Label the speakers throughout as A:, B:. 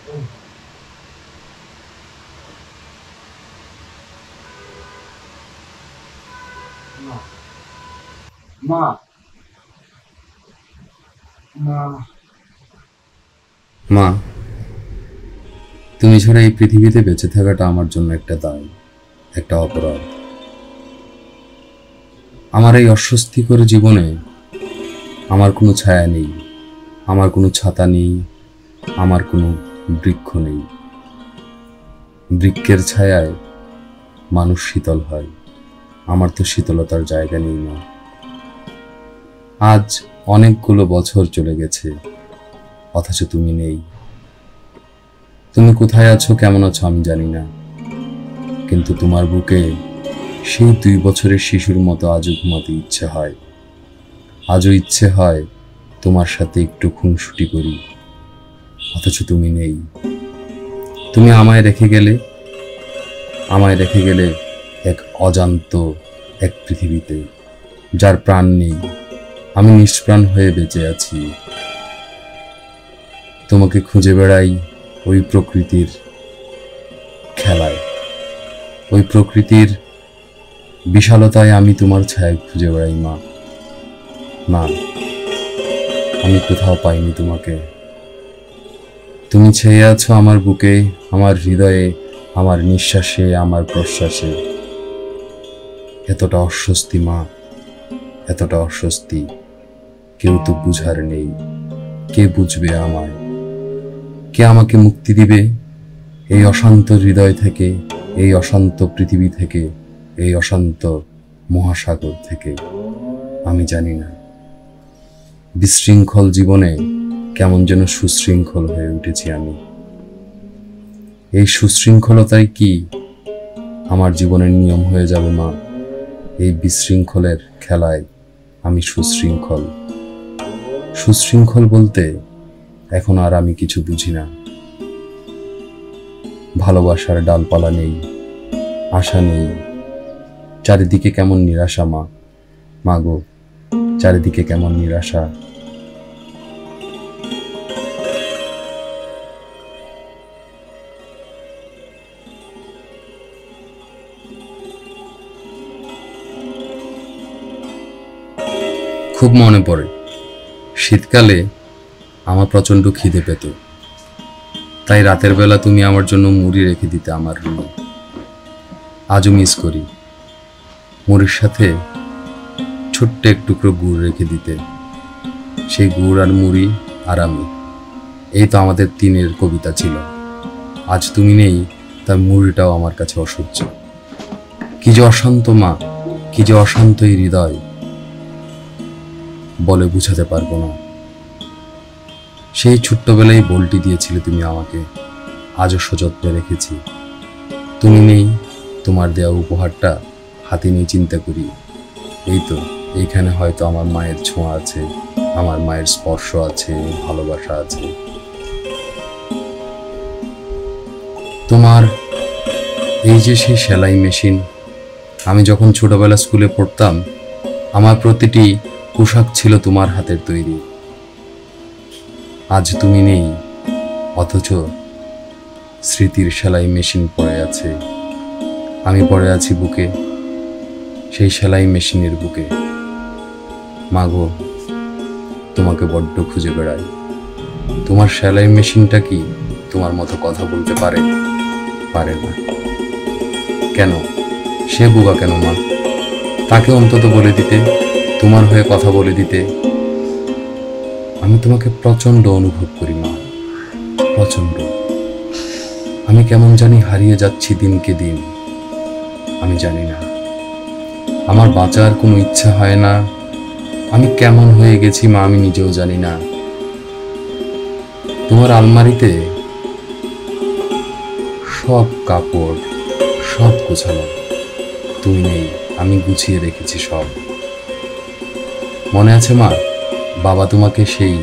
A: মা, মা, মা,
B: মা, তুমি ছাড়া এই পৃথিবীতে বেঁচে থাকাটা আমার জন্য একটা দায়, একটা অপরাধ। আমার এই অস্বস্তিকর জীবনে আমার কোনো ছায়া নেই, আমার কোনো ছাতা নেই, আমার কোনো বৃক্ষ নেই। বৃক্ষের ছায়ায় মানুষ শীতল হয়, আমার তো শীতলতার জায়গা নেই। মা, আজ অনেকগুলো বছর চলে গেছে, অথচ তুমি নেই। তুমি কোথায় আছো, কেমন আছো আমি জানি না, কিন্তু তোমার বুকে সেই 2 বছরের শিশুর মতো আজও ঘুমাতে ইচ্ছে হয়। আজও ইচ্ছে হয় তোমার সাথে একটু খুনসুটি করি, অথচ তুমি নেই। তুমি আমায় রেখে গেলে এক অজান্ত এক পৃথিবীতে, যার প্রাণ নেই। আমি নিষ্প্রাণ হয়ে বেঁচে আছি, তোমাকে খুঁজে বেড়াই ওই প্রকৃতির খেলায়, ওই প্রকৃতির বিশালতায় আমি তোমার ছায়া খুঁজে বেড়াই। মা, না, আমি কোথাও পাইনি তোমাকে। তুমি ছেয়ে আছো আমার বুকে, আমার হৃদয়ে, আমার নিঃশ্বাসে, আমার প্রশ্বাসে। এতটা অস্বস্তি মা, এতটা অস্বস্তি, কেউ তো বুঝার নেই। কে বুঝবে আমায়? কে আমাকে মুক্তি দিবে এই অশান্ত হৃদয় থেকে, এই অশান্ত পৃথিবী থেকে, এই অশান্ত মহাসাগর থেকে? আমি জানি না। বিশৃঙ্খল জীবনে কেমন যেন সুশৃঙ্খল হয়ে উঠেছি আমি। এই সুশৃঙ্খলতাই কি আমার জীবনের নিয়ম হয়ে যাবে মা? এই বিশৃঙ্খলের খেলায় আমি সুশৃঙ্খল। সুশৃঙ্খল বলতে এখন আর আমি কিছু বুঝি না। ভালোবাসার ডালপালা নেই, আশা নেই, চারিদিকে কেমন নিরাশা। মা, মাগো, চারিদিকে কেমন নিরাশা। খুব মনে পড়ে শীতকালে আমার প্রচণ্ড খিদে পেত, তাই রাতের বেলা তুমি আমার জন্য মুড়ি রেখে দিতে আমার রুমে। আজও মিস করি মুড়ির সাথে ছোট্ট এক টুকরো গুড় রেখে দিতে। সেই গুড় আর মুড়ি আর আমি, এই তো আমাদের 3-এর কবিতা ছিল। আজ তুমি নেই, তার মুড়িটাও আমার কাছে অসহ্য। কি যে অশান্ত মা, কি যে অশান্ত এই হৃদয়, বলে বুঝাতে পারবো না। সেই ছোট্টবেলায় বলটি দিয়েছিলে তুমি আমাকে, আজও সযত্নে রেখেছি। তুমি নেই, তোমার দেওয়া উপহারটা হাতে নিয়ে চিন্তা করি, এই তো এইখানে হয়তো আমার মায়ের ছোঁয়া আছে, আমার মায়ের স্পর্শ আছে, ভালোবাসা আছে। তোমার এই যে সেই সেলাই মেশিন, আমি যখন ছোটবেলা স্কুলে পড়তাম, আমার প্রতিটি পোশাক ছিল তোমার হাতের তৈরি। আজ তুমি নেই, অথচ স্মৃতির সেলাই মেশিন পড়ে আছে। আমি পড়ে আছি বুকে, সেই সেলাই মেশিনের বুকে। মাগো, তোমাকে বড্ড খুঁজে বেড়াই। তোমার সেলাই মেশিনটা কি তোমার মতো কথা বলতে পারে? পারে না। কেন? সে বোকা কেন মা? তাকে অন্তত বলে দিতে, তোমার হয়ে কথা বলে দিতে। আমি তোমাকে প্রচণ্ড অনুভব করি মা, প্রচণ্ড। আমি কেমন জানি হারিয়ে যাচ্ছি দিনকে দিন। আমি জানি না, আমার বাঁচার কোনো ইচ্ছা হয় না। আমি কেমন হয়ে গেছি মা, আমি নিজেও জানি না। তোমার আলমারিতে সব কাপড়, সব গোছানো, তুমি নেই, আমি গুছিয়ে রেখেছি সব। মনে আছে মা, বাবা তোমাকে সেই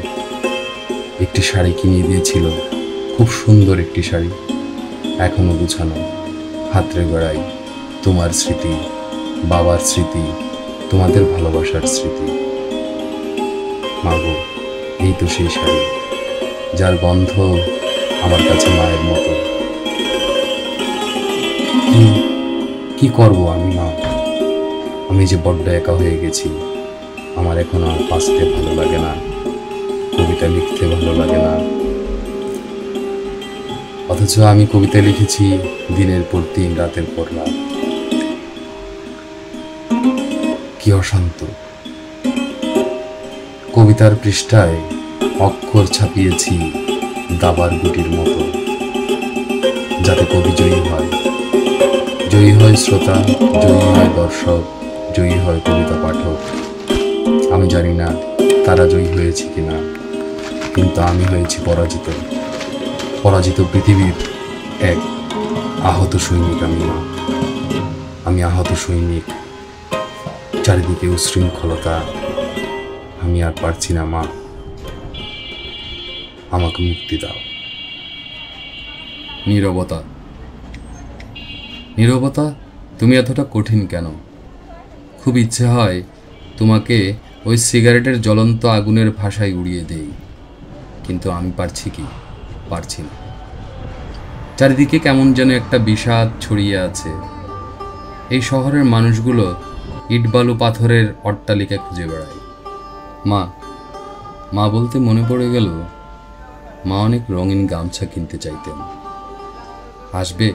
B: একটি শাড়ি কিনে দিয়েছিল, খুব সুন্দর একটি শাড়ি, এখনো গুছানো, হাতরে গড়াই। তোমার স্মৃতি, বাবার স্মৃতি, তোমাদের ভালোবাসার স্মৃতি। মাগো, এই তো সেই শাড়ি, যার গন্ধ আমার কাছে মায়ের মতো। কি কি করব আমি মা? আমি যে বড্ড একা হয়ে গেছি। আমার এখন আর বাঁচতে ভালো লাগে না, কবিতা লিখতে ভালো লাগে না। অথচ আমি কবিতা লিখেছি দিনের পর দিন, রাতের পর রাত। কি অশান্ত! কবিতার পৃষ্ঠায় অক্ষর ছাপিয়েছি দাবার গুটির মতো, যাতে কবি জয়ী হয়। জয়ী হয় শ্রোতা, জয়ী হয় দর্শক, জয়ী হয় কবিতা পাঠক। আমি জানি না তারা জয়ী হয়েছে কিনা, কিন্তু আমি হয়েছি পরাজিত। পরাজিত পৃথিবীর এক আহত সৈনিক আমি মা। আমি আহত সৈনিক, চারিদিকে উশৃঙ্খলতা। আমি আর পারছি না মা, আমাকে মুক্তি দাও। নীরবতা। নীরবতা, তুমি এতটা কঠিন কেন? খুব ইচ্ছে হয় তোমাকে ওই সিগারেটের জ্বলন্ত আগুনের ভাষায় উড়িয়ে দেই, কিন্তু আমি পারছি কি? পারছি না। চারিদিকে কেমন যেন একটা বিষাদ ছড়িয়ে আছে। এই শহরের মানুষগুলো ইট বালু পাথরের অট্টালিকা খুঁজে বেড়ায়। মা, মা বলতে মনে পড়ে গেল, মা অনেক রঙিন গামছা কিনতে চাইতেন। আসবে?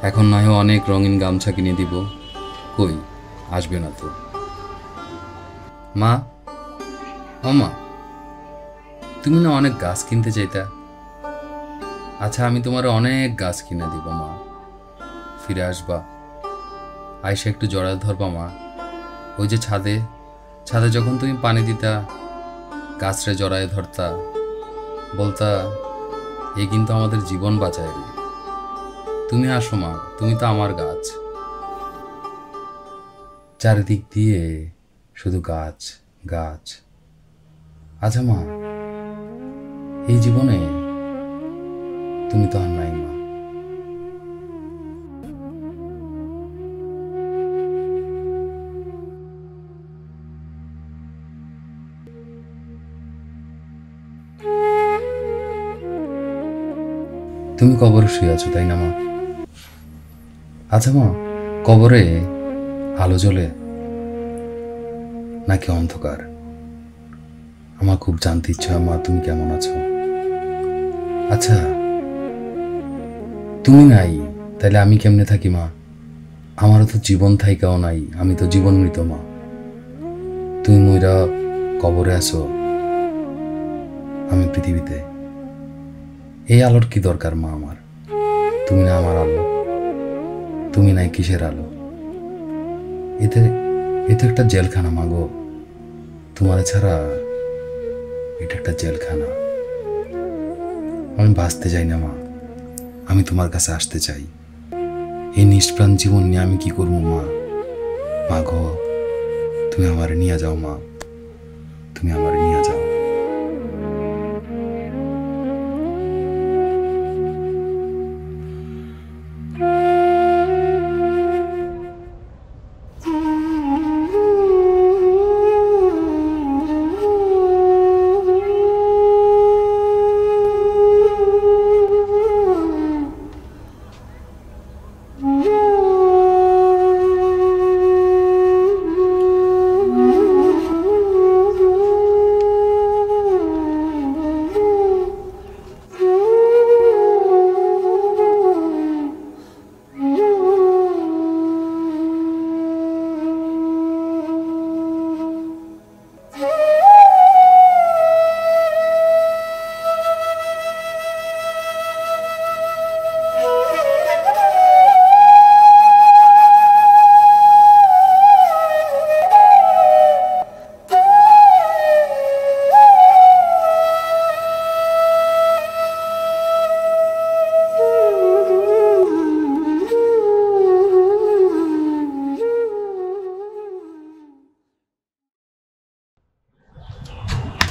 B: এখন না হয় অনেক রঙিন গামছা কিনে দিব। কই, আসবে না তো। মা, ও মা, তুমি না অনেক গাছ কিনতে চাইতা। আচ্ছা, আমি তোমার অনেক গাছ কিনে দিব মা। ফিরে আসবা, আইসা একটু জড়ায় ধরবা মা। ওই যে ছাদে ছাদে যখন তুমি পানি দিতা, গাছরে জড়ায় ধরতা, বলতা এই কিন্তু আমাদের জীবন বাঁচায় রে। তুমি আসো মা, তুমি তো আমার গাছ। চারিদিক দিয়ে শুধু গাছ গাছ। আচ্ছা মা, এই জীবনে তুমি তো আর নাই মা। তুমি কবরে শুয়ে আছো, তাই না মা? আচ্ছা মা, কবরে আলো জ্বলে নাকি অন্ধকার? আমার খুব জানতে ইচ্ছা মা, তুমি কেমন আছো। আচ্ছা, তুমি নাই তাহলে আমি কেমনে থাকি মা? আমারও তো জীবন থাইকাও নাই, আমি তো জীবন মৃত মা। তুমি মইরা কবরে আছো, আমি পৃথিবীতে। এই আলোর কি দরকার মা আমার? তুমি না আমার আলো, তুমি নাই কিসের আলো? এতে এতে একটা জেলখানা মা গো। তোমার ছাড়া এটা একটা জেলখানা। আমি বাঁচতে চাই না মা, আমি তোমার কাছে আসতে চাই। এই নিষ্প্রাণ জীবন নিয়ে আমি কি করবো মা? মা গো, তুমি আমার নিয়ে যাও মা, তুমি আমার নিয়ে যাও।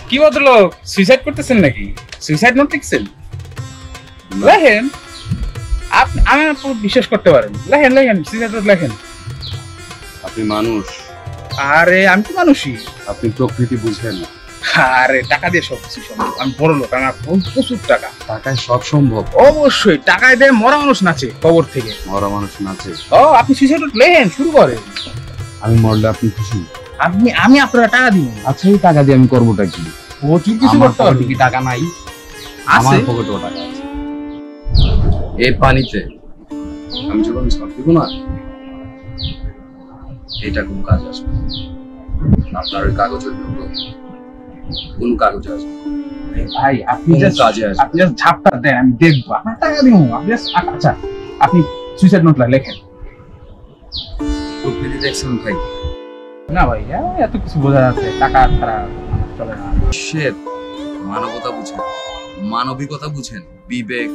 C: কি ভদ্রলোক, সুইসাইড করতেছেন নাকি? সুইসাইড নোট লিখছেন? লেখেন, আমি আপনার বিশ্বাস করতে পারেন। লেখেন লেখেন, সুইসাইড নোট লেখেন।
A: আপনি মানুষ,
C: আরে আমি তো মানুষই।
A: আপনি প্রকৃতি বুঝেন না।
C: আরে টাকা দিয়ে সব কিছু সম্ভব। আমি বড় লোক, আমার প্রচুর টাকা।
B: টাকায় সব সম্ভব।
C: অবশ্যই টাকায় দেয়, মরা মানুষ নাচে কবর থেকে।
B: মরা মানুষ নাচে?
C: ও আপনি সুইসাইড নোট লেখেন, শুরু করেন।
B: আমি মরলে আপনি খুশি?
C: আমি আপনারা টাকা দিই।
B: আচ্ছা, এই টাকা দিয়ে আমি করবোটা কি?
C: প্রচুর কিছু
B: আমার
C: করতে পারবি।
B: পকেটে কি টাকা নাই? আমার
C: আছে।
B: পকেটেও টাকা আছে। এই পানিতে আমি যখন ঝাঁপ দিব না, এটা কোন কাজ আসবে না। আপনার ওই কাগজের জন্য কোন কাগজে আসবে?
C: ভাই আপনি
B: কোন
C: জাস্ট
B: কাজে আসবে?
C: আপনি জাস্ট ঝাপটা দেন, আমি দেখবো। আপনার টাকা দিব। আপনি just আচ্ছা আপনি সুইসাইড নোট লেখেন।
B: প্রকৃতি দেখছেন ভাই?
C: না ভাই, এত কিছু বোঝা যাচ্ছে, টাকা ছাড়া চলে না।
B: শেট, মানবতা বুঝেন, মানবিকতা বুঝেন, বিবেক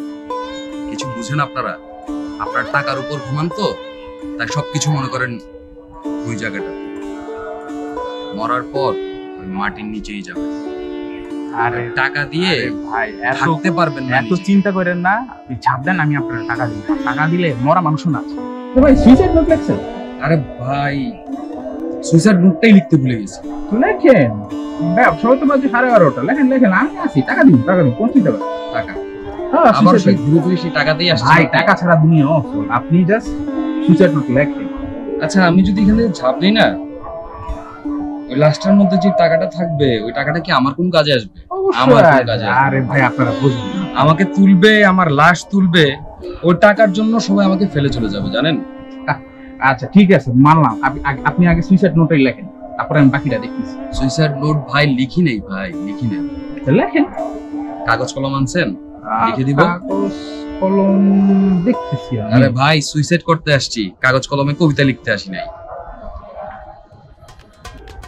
B: কিছু বুঝেন আপনারা? আপনার টাকার উপর ঘুমান তো, তাই সবকিছু মনে করেন ওই জায়গাটা। মরার পর ওই মাটির নিচেই যাবে।
C: আরে
B: টাকা দিয়ে
C: ভাই এত
B: থাকতে পারবেন না।
C: এত চিন্তা করেন না, আপনি ঝাপ দেন, আমি আপনার টাকা দিব। টাকা দিলে মরা মানুষও না আছে। ভাই সুইসাইড নোট লেখছেন?
B: আরে ভাই, সুইসাইড নোটটাই লিখতে ভুলে গেছি।
C: তো লেখেন। সবাই তো বাজে 11:30। লেখেন, আমি আছি, টাকা দিন, কোন চিন্তা করেন।
B: টাকা
C: হ্যাঁ,
B: আবার
C: suicide
B: সেই
C: note।
B: ঘুরে ফিরে সেই টাকা দিয়ে আসছে।
C: ভাই টাকা ছাড়া দুনিয়া অচল। আপনি জাস্ট সুইসাইড নোট লেখেন।
B: আচ্ছা, আমি যদি এখানে ঝাঁপ দিই না, ওই লাস্টের মধ্যে যে টাকাটা থাকবে, ওই টাকাটা কি আমার কোন কাজে আসবে? আমার কোন কাজে আসবে?
C: আরে ভাই আপনারা বুঝুন।
B: আমাকে তুলবে, আমার লাশ তুলবে, ওই টাকার জন্য সবাই আমাকে ফেলে চলে যাবে, জানেন?
C: আচ্ছা ঠিক আছে, মানলাম। আপনি আগে সুইসাইড নোটই লেখেন, তারপরে আমি বাকিটা দেখতেছি।
B: সুইসাইড নোট ভাই লিখি নেই, ভাই লিখি নেই।
C: লেখেন।
B: কাগজ কলম আনছেন? লিখে দিব?
C: কাগজ কলম দেখতেছি আমি।
B: আরে ভাই, সুইসাইড করতে আসছি, কাগজ কলমে কবিতা লিখতে আসি নাই।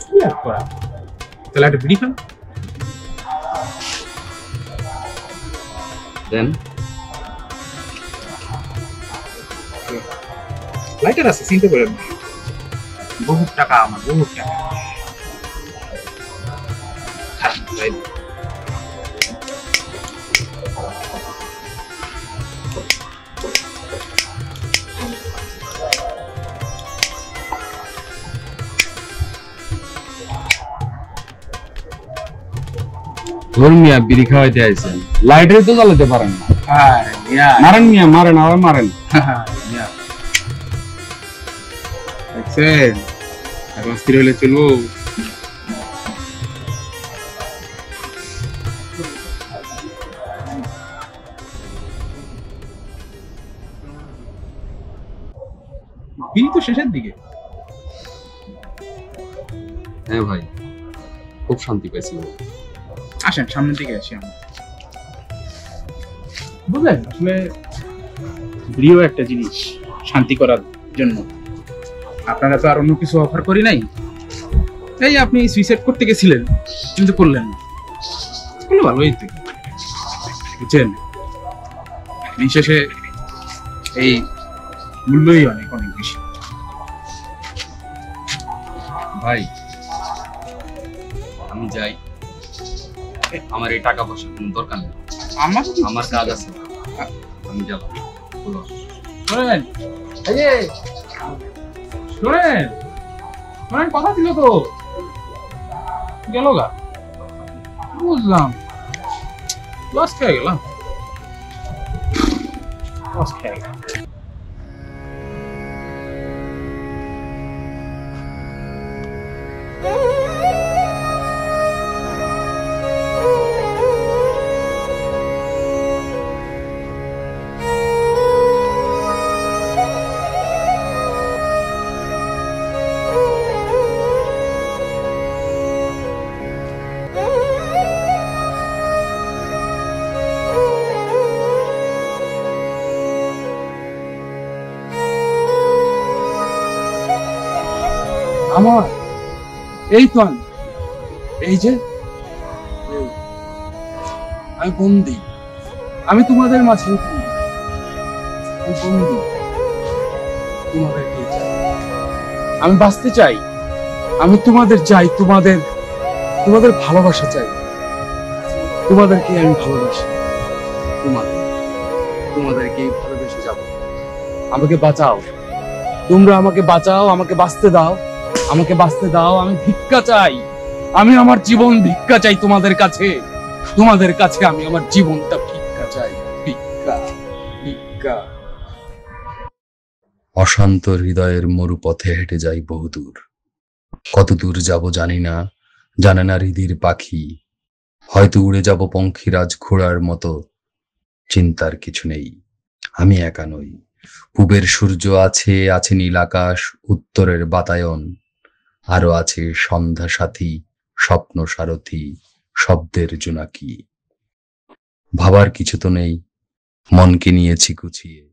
C: কি আর করা? তাহলে একটা বিড়ি খান।
B: দেন।
C: লাইটার আছে, চিন্তা করেন না। বহুত টাকা আমার, বহুত টাকা। খান, লাইট।
B: মিয়া বিড়ি খাওয়াইতে আইছেন, লাইটারে তো জ্বালাতে পারেন না।
C: আরে ইয়া,
B: মারেন মিয়া, মারেন, আবার মারেন।
C: ইয়া। দেখছেন? এখন স্থির হলে চলবো। বিড়ি তো শেষের দিকে।
B: হ্যাঁ ভাই, খুব শান্তি পাইছি।
C: আসেন সামনের দিকে আসি আমরা। বুঝলেন, আসলে বিড়িও একটা জিনিস শান্তি করার জন্য। আপনারা তো আর অন্য কিছু অফার করি নাই। এই আপনি সুইসাইড করতে গেছিলেন, কিন্তু করলেন না। করলে ভালোই তো, বুঝছেন? বিশেষে এই মূল্যই অনেক অনেক বেশি।
B: ভাই আমি যাই, আমার এই টাকা পয়সার কোনো দরকার নেই। আমার কাজ আছে, আমি যাব।
C: শোনেন, এই যে শোনেন, শোনেন, কথা ছিল তো, গেল গা। বুঝলাম, লস খেয়ে গেলাম, লস খেয়ে গেলাম।
B: আমার এই তো আমি, এই যে আমি বন্দি, আমি তোমাদের মাঝে বন্দি। তোমাদেরকে চাই, আমি বাঁচতে চাই, আমি তোমাদের চাই, তোমাদের ভালোবাসা চাই, তোমাদেরকে আমি ভালোবাসি, তোমাদেরকে ভালোবেসে যাব। আমাকে বাঁচাও, তোমরা আমাকে বাঁচাও, আমাকে বাঁচতে দাও, আমাকে বাঁচতে দাও। আমি ভিক্ষা চাই,
C: আমি আমার জীবন ভিক্ষা চাই তোমাদের কাছে। তোমাদের কাছে আমি আমার জীবনটা ভিক্ষা চাই। ভিক্ষা, ভিক্ষা।
B: অশান্ত হৃদয়ের মরুপথে হেঁটে যাই বহুদূর। কত দূর যাব জানি না, জানে না হৃদির পাখি। হয়তো উড়ে যাব পঙ্খিরাজ ঘোড়ার মতো, চিন্তার কিছু নেই। আমি একা নই, পূবের সূর্য আছে, আছে নীল আকাশ, উত্তরের বাতায়ন, আরো আছে সন্ধ্যা সাথী, স্বপ্ন সারথী, শব্দের জোনাকি। ভাবার কিছু তো নেই, মনকে নিয়েছি গুছিয়ে।